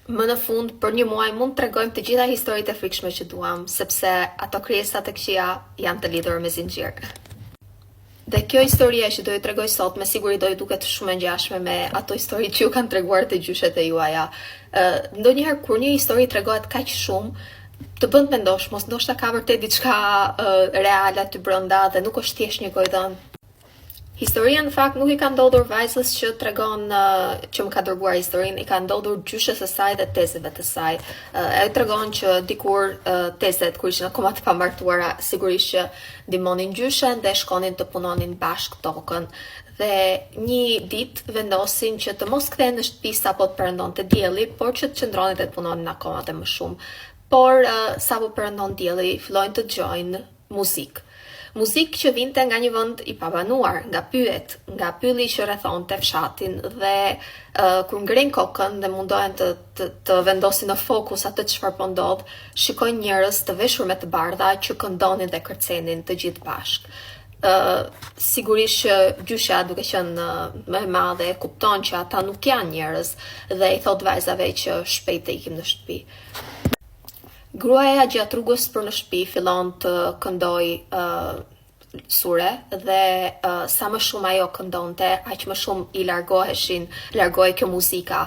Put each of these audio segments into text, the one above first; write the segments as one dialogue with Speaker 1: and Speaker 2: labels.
Speaker 1: Më në fund, për një muaj mund të tregojmë të gjitha historitë e frikshme që duam, sepse ato krijesat e këqija janë të lidhur me zinxhir. Dhe kjo historia që do ju tregoj sot me siguri do ju duket shumë e ngjashme me ato histori që ju kanë treguar te gjyshet e juaja. Ndonjëherë kur një histori tregohet kaq shumë, të bën të mendosh, mos ndoshta ka vërtet diçka reale aty brenda dhe nuk është thjesht një gojdhën. Historia në fakt nuk i ka ndodhur vajzës që tregon që më ka dërguar historinë, i ka ndodhur gjyshes së saj dhe tezeve të saj. Ajo tregon që dikur tezet kur ishin akoma të pamartuara sigurisht që ndihmonin gjyshen dhe shkonin të punonin bashkë tokën. Dhe një ditë vendosin që të mos kthehen në shtëpi sapo të perëndonte dielli, por që të qëndronin dhe të punonin akoma dhe më shumë. Por sapo perëndon dielli, fillojnë të dëgjojnë muzikë. Muzikë që vinte nga një vend i pabanuar, nga pyet, nga pylli që rrethonte fshatin dhe kur ngrenin kokën dhe mundohen të vendosin në fokus atë çfarë po ndodh, shikojnë njerëz të veshur me të bardha që këndonin dhe kërcenin të gjithë bashkë. Sigurisht që gjyshja duke qenë më e madhe e kupton që ata nuk janë njerëz dhe i thot vajzave që shpejt të ikim në shtëpi. Gruaja gjatë rrugës për në shtëpi fillon të këndoj sure dhe sa më shumë ajo këndonte, aq më shumë i largohej kjo muzika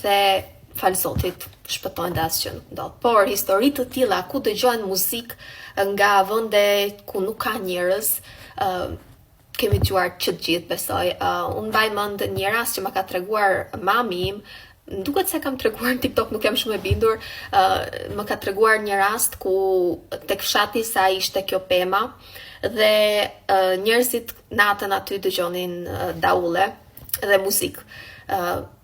Speaker 1: dhe fal Zotit shpëtojnë dhe asgjë nuk ndodh. Por histori të tilla ku dëgjojnë muzikë nga vende ku nuk ka njerëz, kemi dëgjuar që të gjithë besoj. Unë mbaj mend një rast që ma ka treguar mami im. Duket se kam treguar në TikTok, nuk jam shumë e bindur. Më ka treguar një rast ku tek fshati i saj ishte kjo pema dhe njerëzit natën aty dëgjonin daule dhe muzikë.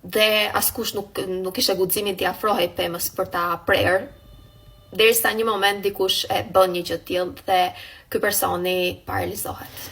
Speaker 1: Dhe askush nuk ishte guximin t'i afrohej pemës për ta prerë, derisa një moment dikush e bën një gjë të tillë dhe ky personi paralizohet.